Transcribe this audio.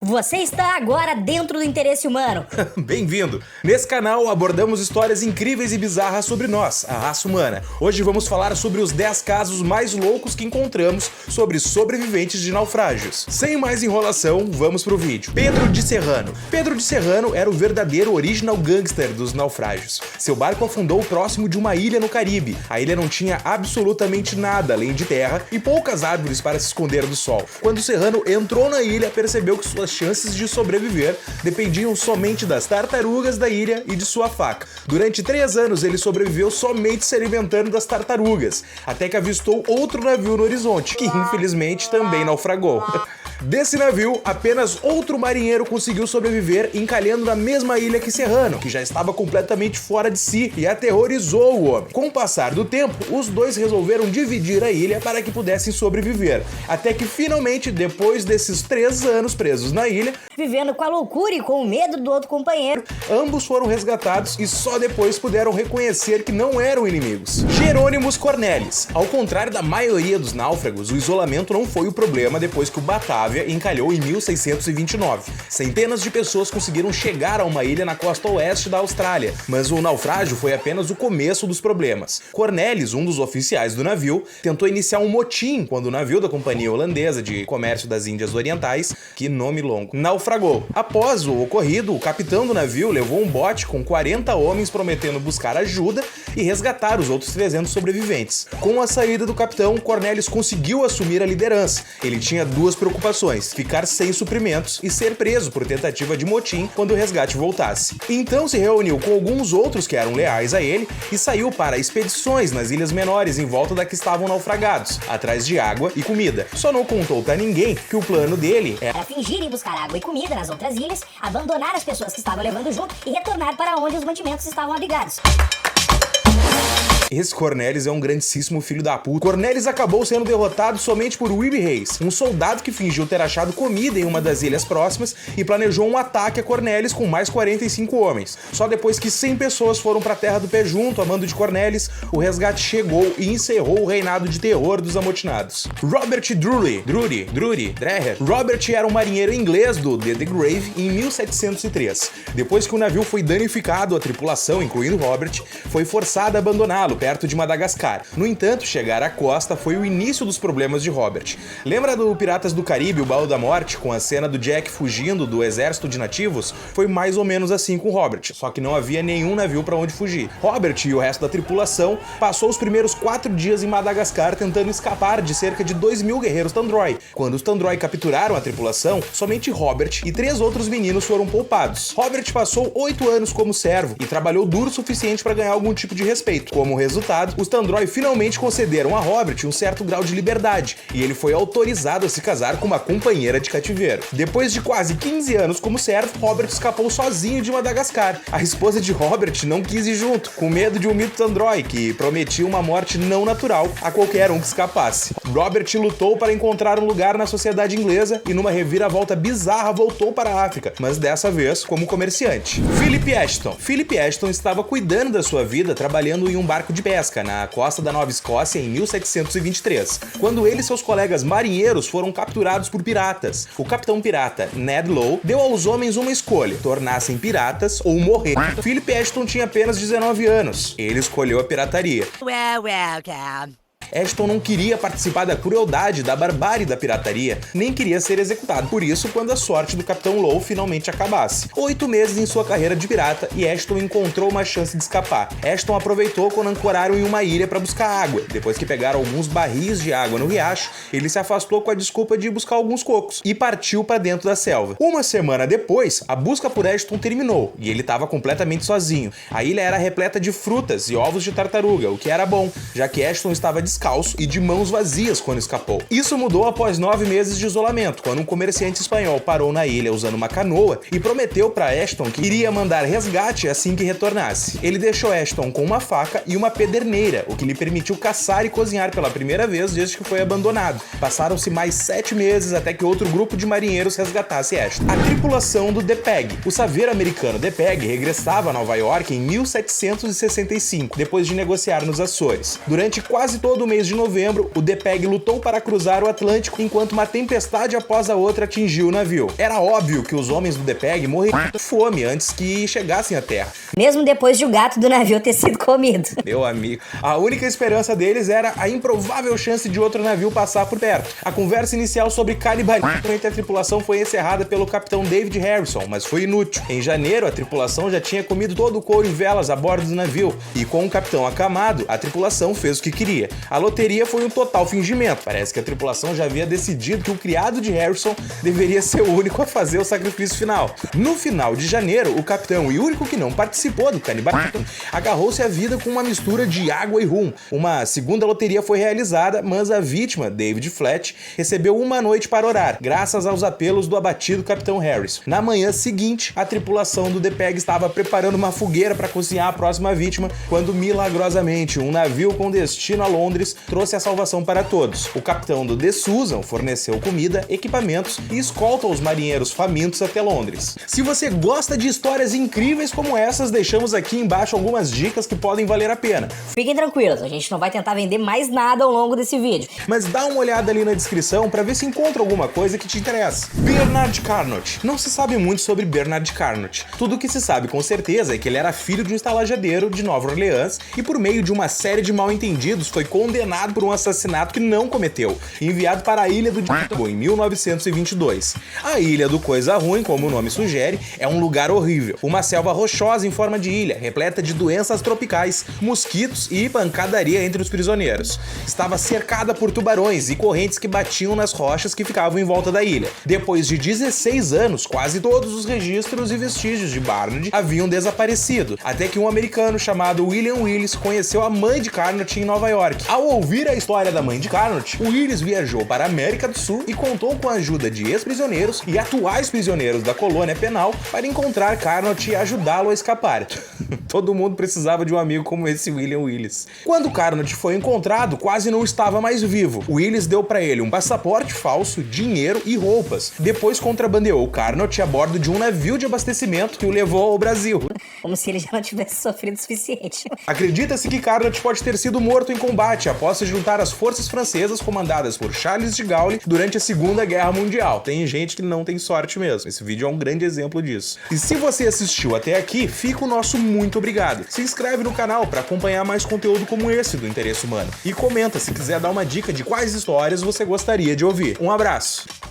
Você está agora dentro do interesse humano. Bem-vindo! Nesse canal abordamos histórias incríveis e bizarras sobre nós, a raça humana. Hoje vamos falar sobre os 10 casos mais loucos que encontramos sobre sobreviventes de naufrágios. Sem mais enrolação, vamos pro vídeo. Pedro de Serrano. Pedro de Serrano era o verdadeiro original gangster dos naufrágios. Seu barco afundou próximo de uma ilha no Caribe. A ilha não tinha absolutamente nada além de terra e poucas árvores para se esconder do sol. Quando Serrano entrou na ilha, percebeu que suas chances de sobreviver dependiam somente das tartarugas da ilha e de sua faca. Durante 3 anos ele sobreviveu somente se alimentando das tartarugas, até que avistou outro navio no horizonte, que infelizmente também naufragou. Desse navio, apenas outro marinheiro conseguiu sobreviver encalhando na mesma ilha que Serrano, que já estava completamente fora de si e aterrorizou o homem. Com o passar do tempo, os dois resolveram dividir a ilha para que pudessem sobreviver, até que finalmente, depois desses 3 anos presos na ilha, Vivendo com a loucura e com o medo do outro companheiro, ambos foram resgatados e só depois puderam reconhecer que não eram inimigos. Jerônimos Cornelis. Ao contrário da maioria dos náufragos, o isolamento não foi o problema depois que o Batávia encalhou em 1629. Centenas de pessoas conseguiram chegar a uma ilha na costa oeste da Austrália, mas o naufrágio foi apenas o começo dos problemas. Cornelis, um dos oficiais do navio, tentou iniciar um motim quando o navio da Companhia Holandesa de Comércio das Índias Orientais, que nome longo, naufragou. Após o ocorrido, o capitão do navio levou um bote com 40 homens prometendo buscar ajuda e resgatar os outros 300 sobreviventes. Com a saída do capitão, Cornelis conseguiu assumir a liderança. Ele tinha 2 preocupações: ficar sem suprimentos e ser preso por tentativa de motim quando o resgate voltasse. Então se reuniu com alguns outros que eram leais a ele e saiu para expedições nas ilhas menores em volta da que estavam naufragados, atrás de água e comida. Só não contou para ninguém que o plano dele era fingir em buscar água e comida nas outras ilhas, abandonar as pessoas que estavam levando junto e retornar para onde os mantimentos estavam abrigados. Esse Cornelis é um grandíssimo filho da puta. Cornelis acabou sendo derrotado somente por Wilby Reis, um soldado que fingiu ter achado comida em uma das ilhas próximas e planejou um ataque a Cornelis com mais 45 homens. Só depois que 100 pessoas foram para a Terra do Pé Junto a mando de Cornelis, o resgate chegou e encerrou o reinado de terror dos amotinados. Robert Drury. Robert era um marinheiro inglês do The Grave em 1703. Depois que o navio foi danificado, a tripulação, incluindo Robert, foi forçada a abandoná-lo perto de Madagascar. No entanto, chegar à costa foi o início dos problemas de Robert. Lembra do Piratas do Caribe, o Baú da Morte, com a cena do Jack fugindo do exército de nativos? Foi mais ou menos assim com Robert, só que não havia nenhum navio para onde fugir. Robert e o resto da tripulação passou os primeiros 4 dias em Madagascar tentando escapar de cerca de 2.000 guerreiros Tandroy. Quando os Tandroy capturaram a tripulação, somente Robert e 3 outros meninos foram poupados. Robert passou 8 anos como servo e trabalhou duro o suficiente para ganhar algum tipo de respeito. Como resultado, os Tandroy finalmente concederam a Robert um certo grau de liberdade e ele foi autorizado a se casar com uma companheira de cativeiro. Depois de quase 15 anos como servo, Robert escapou sozinho de Madagascar. A esposa de Robert não quis ir junto, com medo de um mito Tandroy que prometia uma morte não natural a qualquer um que escapasse. Robert lutou para encontrar um lugar na sociedade inglesa e numa reviravolta bizarra voltou para a África, mas dessa vez como comerciante. Philip Ashton. Philip Ashton estava cuidando da sua vida trabalhando em um barco de pesca na costa da Nova Escócia em 1723, quando ele e seus colegas marinheiros foram capturados por piratas. O capitão pirata Ned Lowe deu aos homens uma escolha: tornassem piratas ou morrer. Philip Ashton tinha apenas 19 anos. Ele escolheu a pirataria. Ashton não queria participar da crueldade, da barbárie da pirataria, nem queria ser executado por isso quando a sorte do Capitão Lowe finalmente acabasse. 8 meses em sua carreira de pirata e Ashton encontrou uma chance de escapar. Ashton aproveitou quando ancoraram em uma ilha para buscar água. Depois que pegaram alguns barris de água no riacho, ele se afastou com a desculpa de buscar alguns cocos e partiu para dentro da selva. Uma semana depois, a busca por Ashton terminou e ele estava completamente sozinho. A ilha era repleta de frutas e ovos de tartaruga, o que era bom, já que Ashton estava descalço e de mãos vazias quando escapou. Isso mudou após 9 meses de isolamento, quando um comerciante espanhol parou na ilha usando uma canoa e prometeu para Ashton que iria mandar resgate assim que retornasse. Ele deixou Ashton com uma faca e uma pederneira, o que lhe permitiu caçar e cozinhar pela primeira vez desde que foi abandonado. Passaram-se mais 7 meses até que outro grupo de marinheiros resgatasse Ashton. A tripulação do The Peg. O saveiro americano The Peg regressava a Nova York em 1765, depois de negociar nos Açores. Durante quase todo o mês de novembro, o DePeg lutou para cruzar o Atlântico enquanto uma tempestade após a outra atingiu o navio. Era óbvio que os homens do DePeg morreriam de fome antes que chegassem à terra. Mesmo depois de o gato do navio ter sido comido. Meu amigo, a única esperança deles era a improvável chance de outro navio passar por perto. A conversa inicial sobre canibalismo entre a tripulação foi encerrada pelo capitão David Harrison, mas foi inútil. Em janeiro, a tripulação já tinha comido todo o couro e velas a bordo do navio, e com o capitão acamado, a tripulação fez o que queria. A loteria foi um total fingimento. Parece que a tripulação já havia decidido que o criado de Harrison deveria ser o único a fazer o sacrifício final. No final de janeiro, o capitão e o único que não participou do canibalismo agarrou-se à vida com uma mistura de água e rum. Uma segunda loteria foi realizada, mas a vítima, David Flatt, recebeu uma noite para orar, graças aos apelos do abatido capitão Harris. Na manhã seguinte, a tripulação do DePeg estava preparando uma fogueira para cozinhar a próxima vítima, quando milagrosamente um navio com destino a Londres trouxe a salvação para todos. O capitão do The Susan forneceu comida, equipamentos e escolta aos marinheiros famintos até Londres. Se você gosta de histórias incríveis como essas, deixamos aqui embaixo algumas dicas que podem valer a pena. Fiquem tranquilos, a gente não vai tentar vender mais nada ao longo desse vídeo. Mas dá uma olhada ali na descrição para ver se encontra alguma coisa que te interessa. Bernard Carnot. Não se sabe muito sobre Bernard Carnot. Tudo o que se sabe com certeza é que ele era filho de um estalajadeiro de Nova Orleans e por meio de uma série de mal-entendidos foi condenado por um assassinato que não cometeu e enviado para a Ilha do Diabo em 1922. A Ilha do Coisa Ruim, como o nome sugere, é um lugar horrível. Uma selva rochosa em forma de ilha, repleta de doenças tropicais, mosquitos e pancadaria entre os prisioneiros. Estava cercada por tubarões e correntes que batiam nas rochas que ficavam em volta da ilha. Depois de 16 anos, quase todos os registros e vestígios de Barnard haviam desaparecido, até que um americano chamado William Willis conheceu a mãe de Carnot em Nova York. Ao ouvir a história da mãe de Carnot, Willis viajou para a América do Sul e contou com a ajuda de ex-prisioneiros e atuais prisioneiros da colônia penal para encontrar Carnot e ajudá-lo a escapar. Todo mundo precisava de um amigo como esse William Willis. Quando Carnot foi encontrado, quase não estava mais vivo. Willis deu para ele um passaporte falso, dinheiro e roupas. Depois contrabandeou Carnot a bordo de um navio de abastecimento que o levou ao Brasil. Como se ele já não tivesse sofrido o suficiente. Acredita-se que Carnot pode ter sido morto em combate após se juntar às forças francesas comandadas por Charles de Gaulle durante a Segunda Guerra Mundial. Tem gente que não tem sorte mesmo. Esse vídeo é um grande exemplo disso. E se você assistiu até aqui, fica o nosso muito obrigado. Se inscreve no canal para acompanhar mais conteúdo como esse do Interesse Humano. E comenta se quiser dar uma dica de quais histórias você gostaria de ouvir. Um abraço!